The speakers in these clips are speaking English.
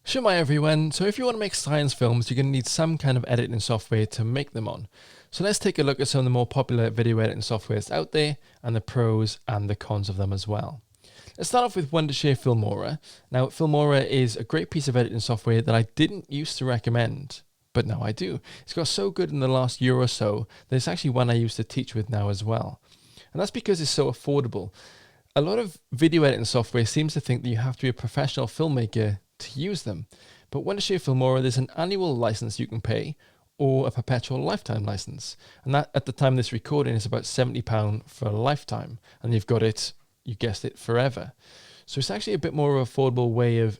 Shumai everyone, so if you want to make science films, you're going to need some kind of editing software to make them on. So let's take a look at some of the more popular video editing softwares out there and the pros and the cons of them as well. Let's start off with Wondershare Filmora. Now Filmora is a great piece of editing software that I didn't used to recommend, but now I do. It's got so good in the last year or so that it's actually one I used to teach with now as well. And that's because it's so affordable. A lot of video editing software seems to think that you have to be a professional filmmaker to use them. But Wondershare Filmora, there's an annual license you can pay or a perpetual lifetime license. And that, at the time of this recording, is about £70 for a lifetime. And you've got it, you guessed it, forever. So it's actually a bit more of an affordable way of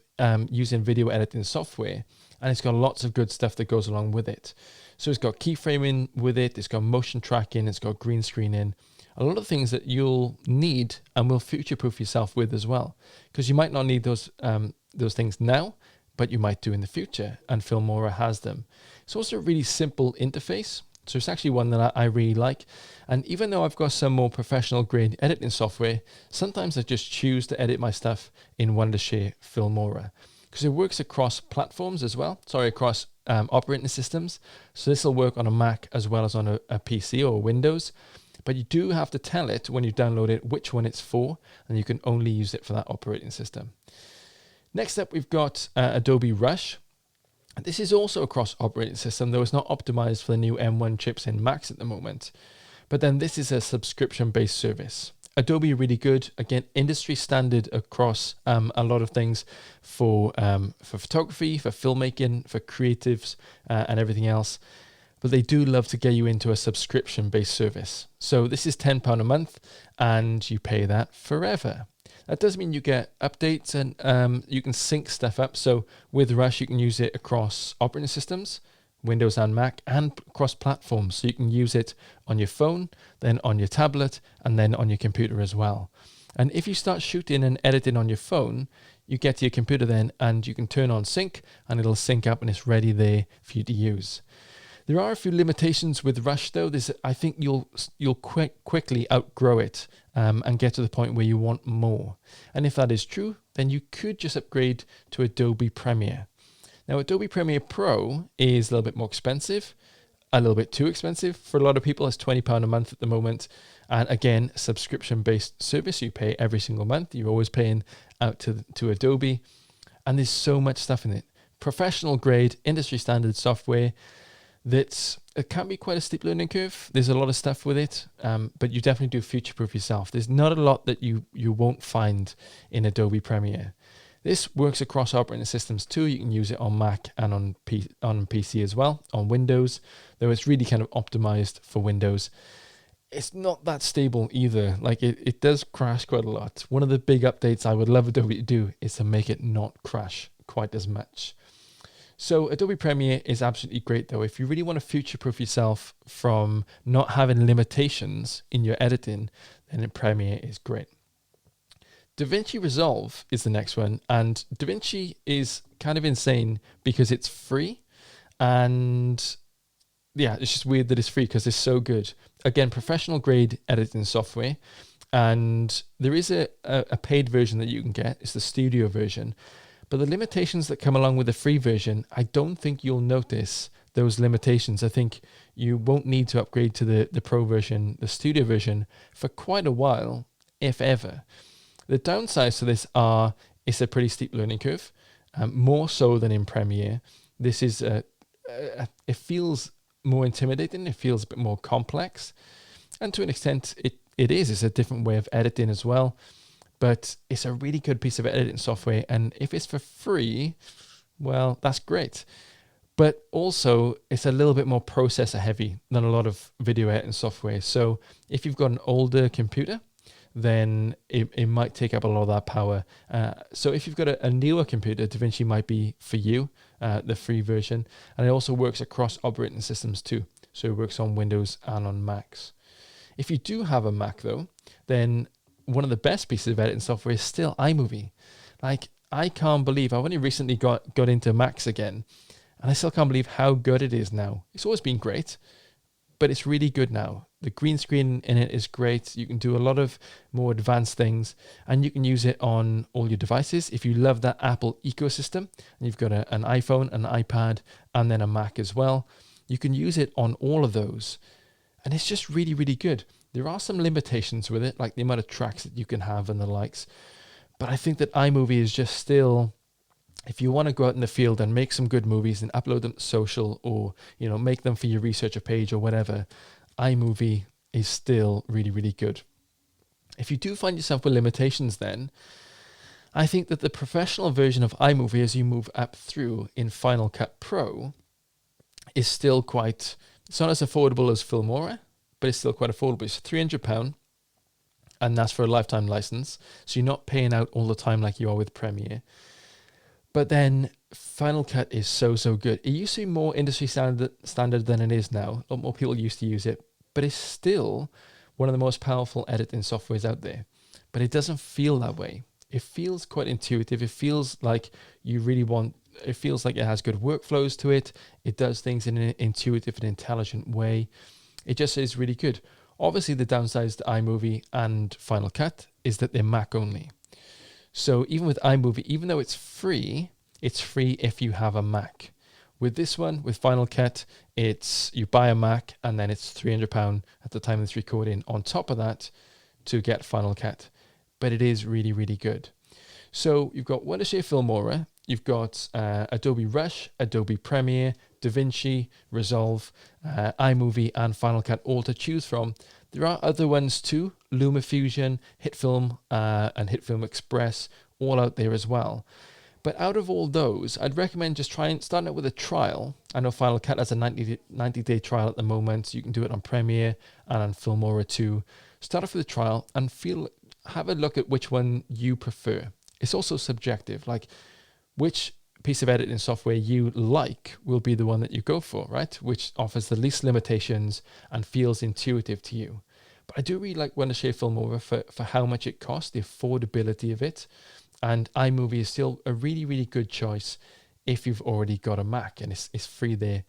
using video editing software. And it's got lots of good stuff that goes along with it. So it's got keyframing with it, it's got motion tracking, it's got green screening. A lot of things that you'll need and will future-proof yourself with as well. Because you might not need those things now, but you might do in the future, and Filmora has them. It's also a really simple interface, so it's actually one that I really like. And even though I've got some more professional grade editing software, sometimes I just choose to edit my stuff in Wondershare Filmora, because it works across platforms as well, across operating systems. So this will work on a Mac as well as on a PC or Windows. But you do have to tell it when you download it which one it's for, and you can only use it for that operating system. Next up, we've got Adobe Rush. This is also a cross-operating system, though it's not optimized for the new M1 chips in Macs at the moment. But then this is a subscription-based service. Adobe really good, again, industry standard across a lot of things for photography, for filmmaking, for creatives, and everything else. But they do love to get you into a subscription-based service. So this is £10 a month, and you pay that forever. That does mean you get updates and you can sync stuff up. So with Rush, you can use it across operating systems, Windows and Mac, and across platforms. So you can use it on your phone, then on your tablet, and then on your computer as well. And if you start shooting and editing on your phone, you get to your computer then, and you can turn on sync, and it'll sync up and it's ready there for you to use. There are a few limitations with Rush though. I think you'll quickly outgrow it and get to the point where you want more. And if that is true, then you could just upgrade to Adobe Premiere. Now Adobe Premiere Pro is a little bit more expensive, a little bit too expensive. For a lot of people, it's £20 a month at the moment. And again, subscription-based service, you pay every single month. You're always paying out to Adobe. And there's so much stuff in it. Professional grade, industry standard software. It can be quite a steep learning curve. There's a lot of stuff with it, but you definitely do future-proof yourself. There's not a lot that you won't find in Adobe Premiere. This works across operating systems too. You can use it on Mac and on PC as well, on Windows, though it's really kind of optimized for Windows. It's not that stable either. Like it does crash quite a lot. One of the big updates I would love Adobe to do is to make it not crash quite as much. So Adobe Premiere is absolutely great though. If you really want to future-proof yourself from not having limitations in your editing, then Premiere is great. DaVinci Resolve is the next one, and DaVinci is kind of insane because it's free, and yeah, it's just weird that it's free because it's so good. Again, professional grade editing software, and there is a paid version that you can get. It's the studio version. But the limitations that come along with the free version, I don't think you'll notice those limitations. I think you won't need to upgrade to the pro version, the studio version, for quite a while, if ever. The downsides to this are it's a pretty steep learning curve, more so than in Premiere. This is it feels more intimidating. It feels a bit more complex, and to an extent, it is. It's a different way of editing as well. But it's a really good piece of editing software. And if it's for free, well, that's great. But also, it's a little bit more processor heavy than a lot of video editing software. So if you've got an older computer, then it might take up a lot of that power. So if you've got a newer computer, DaVinci might be for you, the free version. And it also works across operating systems too. So it works on Windows and on Macs. If you do have a Mac though, then one of the best pieces of editing software is still iMovie. Like, I can't believe I've only recently got into Macs again, and I still can't believe how good it is now. It's always been great, but it's really good now. The green screen in it is great. You can do a lot of more advanced things, and you can use it on all your devices. If you love that Apple ecosystem, and you've got an iPhone, an iPad, and then a Mac as well, you can use it on all of those. And it's just really, really good. There are some limitations with it, like the amount of tracks that you can have and the likes. But I think that iMovie is just still, if you want to go out in the field and make some good movies and upload them to social, or, you know, make them for your researcher page or whatever, iMovie is still really, really good. If you do find yourself with limitations, then I think that the professional version of iMovie, as you move up through in Final Cut Pro, is still quite, it's not as affordable as Filmora, but it's still quite affordable. It's £300, and that's for a lifetime license. So you're not paying out all the time like you are with Premiere. But then Final Cut is so, so good. It used to be more industry standard than it is now. A lot more people used to use it, but it's still one of the most powerful editing softwares out there. But it doesn't feel that way. It feels quite intuitive. It feels like you really want, it feels like it has good workflows to it. It does things in an intuitive and intelligent way. It just is really good. Obviously, the downsides to iMovie and Final Cut is that they're Mac only. So even with iMovie, even though it's free if you have a Mac. With this one, with Final Cut, it's you buy a Mac and then it's £300 at the time of this recording on top of that to get Final Cut. But it is really, really good. So you've got Wondershare Filmora, you've got Adobe Rush, Adobe Premiere, DaVinci, Resolve, iMovie, and Final Cut all to choose from. There are other ones too, LumaFusion, HitFilm, and HitFilm Express, all out there as well. But out of all those, I'd recommend just starting out with a trial. I know Final Cut has a 90-day trial at the moment. So you can do it on Premiere and on Filmora too. Start off with a trial and have a look at which one you prefer. It's also subjective, like which piece of editing software you like will be the one that you go for, right? Which offers the least limitations and feels intuitive to you. But I do really like Wondershare Filmora for how much it costs, the affordability of it. And iMovie is still a really, really good choice if you've already got a Mac and it's free there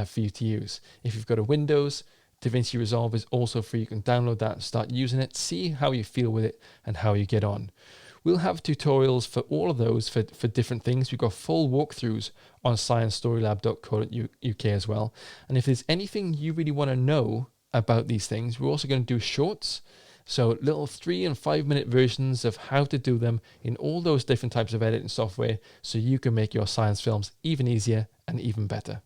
for you to use. If you've got a Windows, DaVinci Resolve is also free. You can download that and start using it, see how you feel with it and how you get on. We'll have tutorials for all of those for different things. We've got full walkthroughs on sciencestorylab.co.uk as well. And if there's anything you really want to know about these things, we're also going to do shorts. So little 3 and 5 minute versions of how to do them in all those different types of editing software so you can make your science films even easier and even better.